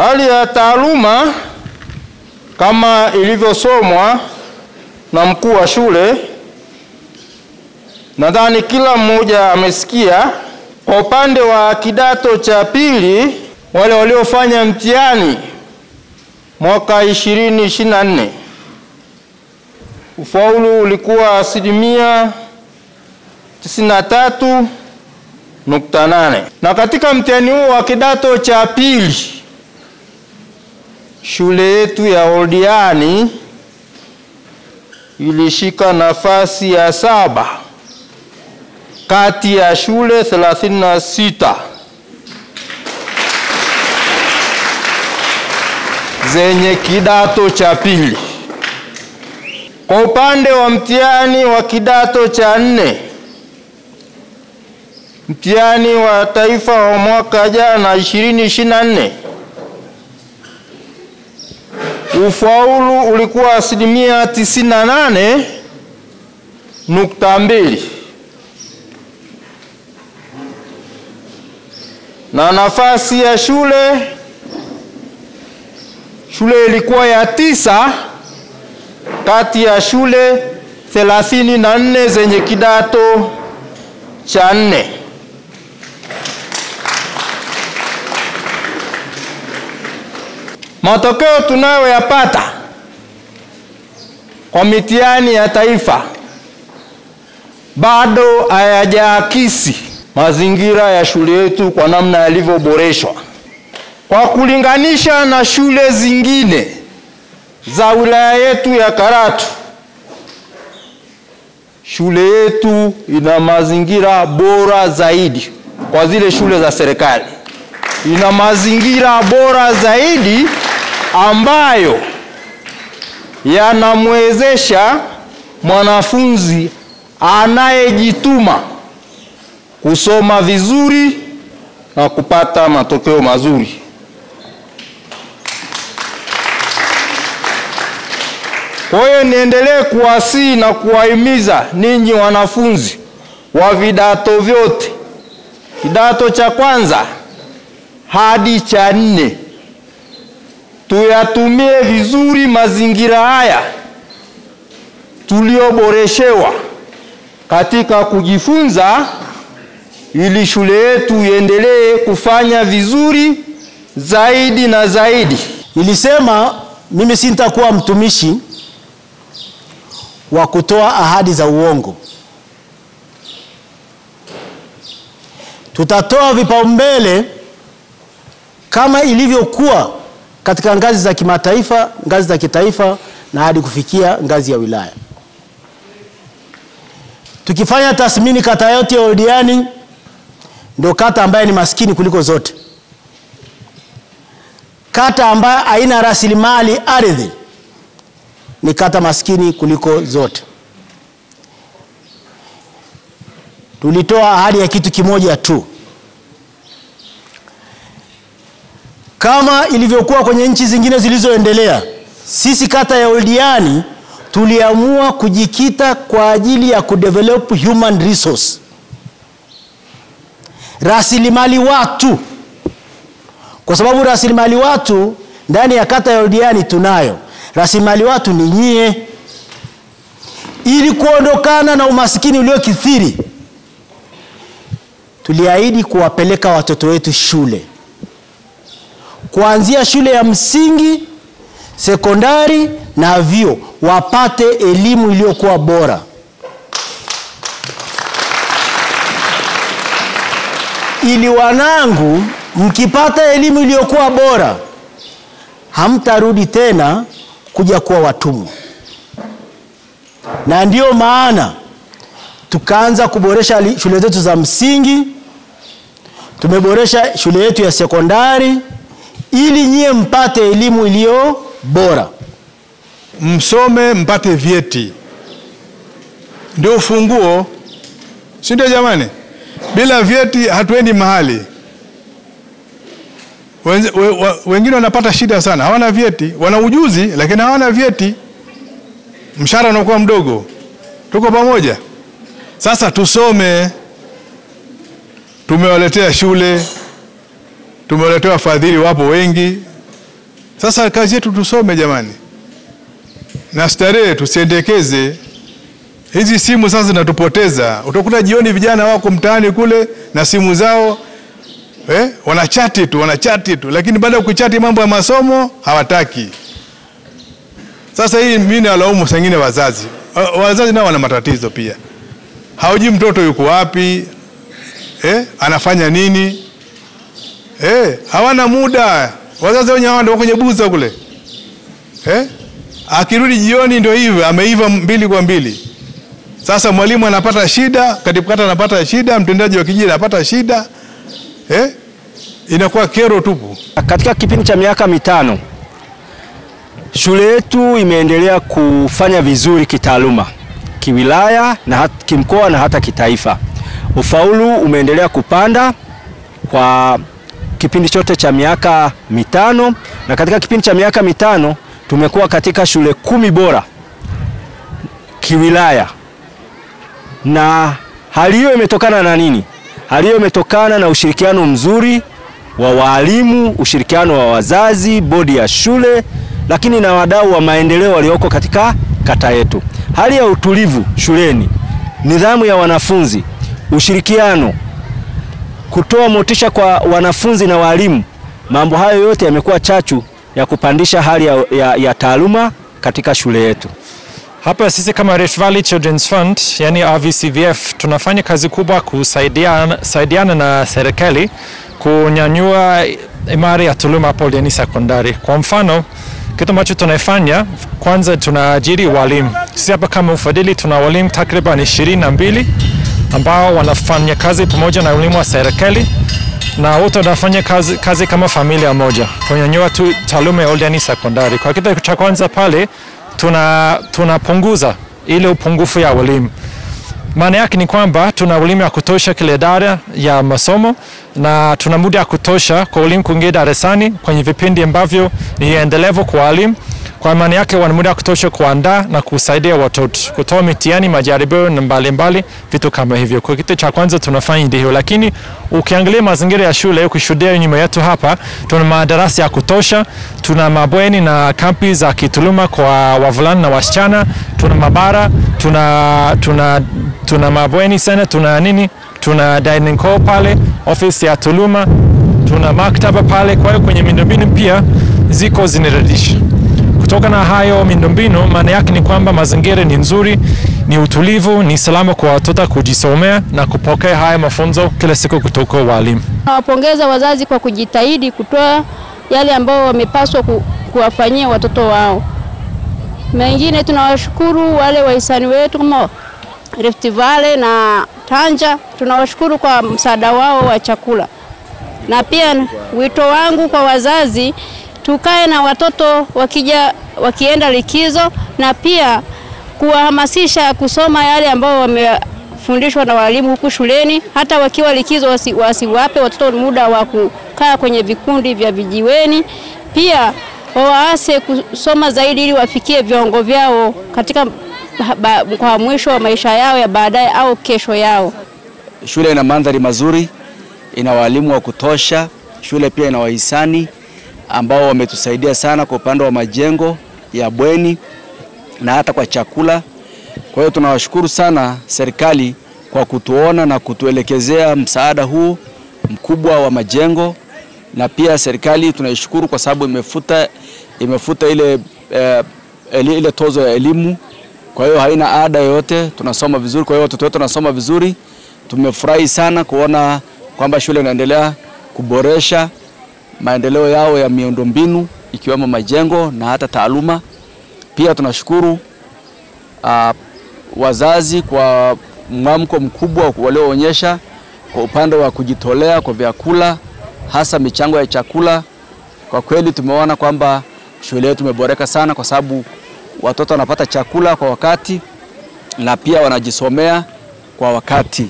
Hali ya taaluma kama ilivyosomwa na mkuu wa shule, nadhani kila mmoja amesikia. Kwa upande wa kidato cha pili, wale waliofanya mtihani mwaka 2024, ufaulu ulikuwa 93.8. Na katika mtihani huu wa kidato cha pili, shule yetu ya Oldiani ilishika nafasi ya 7 kati ya shule 36 zenye kidato cha pili. Kwa upande wa mtihani wa kidato cha 4, mtihani wa taifa wa mwaka jana 2024, ufaulu ulikuwa 98.2. Na nafasi ya shule ilikuwa ya 9 kati ya shule 34 zenye kidato cha 4. Matokeo tunayoyapata kwa mitihani ya taifa bado hayajaakisi mazingira ya shule yetu kwa namna yalivyoboreshwa. Kwa kulinganisha na shule zingine za wilaya yetu ya Karatu, shule yetu ina mazingira bora zaidi kwa zile shule za serikali. Ina mazingira bora zaidi ambayo yanamwezesha mwanafunzi anayejituma kusoma vizuri na kupata matokeo mazuri. Kwa hiyo niendelee kuwasihi na kuwahimiza ninyi wanafunzi wa vidato vyote, kidato cha kwanza hadi cha 4, tuyatumie vizuri mazingira haya tulioboreshewa katika kujifunza, ili shule yetu iendelee kufanya vizuri zaidi na zaidi. Nilisema mimi sitakuwa mtumishi wa kutoa ahadi za uongo. Tutatoa vipaumbele kama ilivyokuwa katika ngazi za kimataifa, ngazi za kitaifa na hadi kufikia ngazi ya wilaya. Tukifanya tathmini, kata yote ya Oldiani ndio kata ambayo ni maskini kuliko zote. Kata ambayo haina rasilimali ardhi ni kata maskini kuliko zote. Tulitoa ahadi ya kitu kimoja tu. Kama ilivyokuwa kwenye nchi zingine zilizoendelea, sisi kata ya Oldiani tuliamua kujikita kwa ajili ya kudevelop human resource, rasilimali watu. Kwa sababu rasilimali watu ndani ya kata ya Oldiani tunayo. Rasilimali watu ni nyie. Ili kuondokana na umasikini uliokithiri, tuliahidi kuwapeleka watoto wetu shule, kuanzia shule ya msingi, sekondari na vyuo, wapate elimu iliyokuwa bora. Ili wanangu, mkipata elimu iliyokuwa bora, hamtarudi tena kuja kuwa watumwa. Na ndio maana tukaanza kuboresha shule zetu za msingi, tumeboresha shule yetu ya sekondari, ili nyie mpate elimu iliyo bora. Msome mpate vyeti, ndio ufunguo, si ndio jamani? Bila vyeti hatuendi mahali. Wengine wanapata shida sana, hawana vyeti, wana ujuzi lakini hawana vyeti, mshahara unakuwa mdogo. Tuko pamoja? Sasa tusome. Tumewaletea shule, tumewaletea wafadhili, wapo wengi, Sasa kazi yetu tusome jamani, na starehe tusiendekeze. Hizi simu sasa zinatupoteza. Utakuta jioni vijana wako mtaani kule na simu zao, wanachati tu, lakini baada ya kuchati mambo ya masomo hawataki. Sasa hii mimi nalaumu sengine wazazi. Wazazi nao wana matatizo pia. Hawajui mtoto yuko wapi, anafanya nini. Hawana muda. Wazazi wenyewe ndio kwenye buza kule. Akirudi jioni ndio hivyo, ameiva 2 kwa 2. Sasa mwalimu anapata shida, katibu kata anapata shida, mtendaji wa kijiji anapata shida. Inakuwa kero tupu. Katika kipindi cha miaka 5 shule yetu imeendelea kufanya vizuri kitaaluma, kiwilaya na kimkoa na hata kitaifa. Ufaulu umeendelea kupanda kwa kipindi chote cha miaka 5, na katika kipindi cha miaka 5 tumekuwa katika shule 10 bora kiwilaya. Na hali hiyo imetokana na nini? Hali hiyo imetokana na ushirikiano mzuri wa walimu, ushirikiano wa wazazi, bodi ya shule, lakini na wadau wa maendeleo walioko katika kata yetu. Hali ya utulivu shuleni, nidhamu ya wanafunzi, ushirikiano, kutoa motisha kwa wanafunzi na walimu, mambo hayo yote yamekuwa chachu ya kupandisha hali ya taaluma katika shule yetu. Hapa sisi kama Rift Valley Children's Fund, yani RVCVF, tunafanya kazi kubwa kusaidiana na serikali kunyanyua imara ya taaluma hapo Oldiani Sekondari. Kwa mfano, kitu ambacho tunafanya, kwanza tunaajiri walimu. Sisi hapa kama ufadhili tuna walimu takriban 22 ambao wanafanya kazi pamoja na walimu wa serikali, na wote wanafanya kazi kama familia moja kunyanyua taaluma ya Oldiani Sekondari. Kwa kitu cha kwanza pale tunapunguza ile upungufu ya walimu. Maana yake ni kwamba tuna walimu ya kutosha kila idara ya masomo, na tuna muda ya kutosha kwa walimu kuingia darasani kwenye vipindi ambavyo ni endelevu kwa walimu. Kwa maana yake wana muda ya kutosha kuandaa na kusaidia watoto, kutoa mitihani, majaribio na mbalimbali, vitu kama hivyo. Kwa kitu cha kwanza tunafanya ndio, lakini ukiangalia mazingira ya shule, ukishuhudia nyuma yetu hapa, tuna madarasa ya kutosha, tuna mabweni na kampi za kitaaluma kwa wavulana na wasichana, tuna mabara, tuna mabweni sana, tuna dining hall pale, ofisi ya taaluma, tuna maktaba pale. Kwa hiyo kwenye miundombinu pia ziko zinaridhisha. Kutoka na hayo miundombinu, maana yake ni kwamba mazingira ni nzuri, ni utulivu, ni salama kwa watoto kujisomea na kupokea haya mafunzo kila siku kutoka walimu. Nawapongeza wazazi kwa kujitahidi kutoa yale ambao wamepaswa kuwafanyia watoto wao. Mengine tunawashukuru wale wahisani wetu kama Rift Valley na Tanja, tunawashukuru kwa msaada wao wa chakula. Na pia wito wangu kwa wazazi, tukae na watoto wakienda likizo, na pia kuwahamasisha kusoma yale ambao wamefundishwa na walimu huku shuleni. Hata wakiwa likizo wasiwape watoto muda wa kukaa kwenye vikundi vya vijiweni. Pia wawaase kusoma zaidi ili wafikie viwango vyao katika kwa mwisho wa maisha yao ya baadaye au kesho yao. Shule ina mandhari mazuri, ina walimu wa kutosha. Shule pia ina wahisani ambao wametusaidia sana kwa upande wa majengo ya bweni na hata kwa chakula. Kwa hiyo tunawashukuru sana serikali kwa kutuona na kutuelekezea msaada huu mkubwa wa majengo, na pia serikali tunaishukuru kwa sababu imefuta ile tozo ya elimu. Kwa hiyo haina ada yoyote, tunasoma vizuri. Kwa hiyo watoto wetu wanasoma vizuri. Tumefurahi sana kuona kwamba shule inaendelea kuboresha maendeleo yao ya miundombinu ikiwemo majengo na hata taaluma. Pia tunashukuru wazazi kwa mwamko mkubwa walioonyesha kwa upande wa kujitolea kwa vyakula, hasa michango ya chakula. Kwa kweli tumeona kwamba shule yetu imeboreka sana kwa sababu watoto wanapata chakula kwa wakati na pia wanajisomea kwa wakati.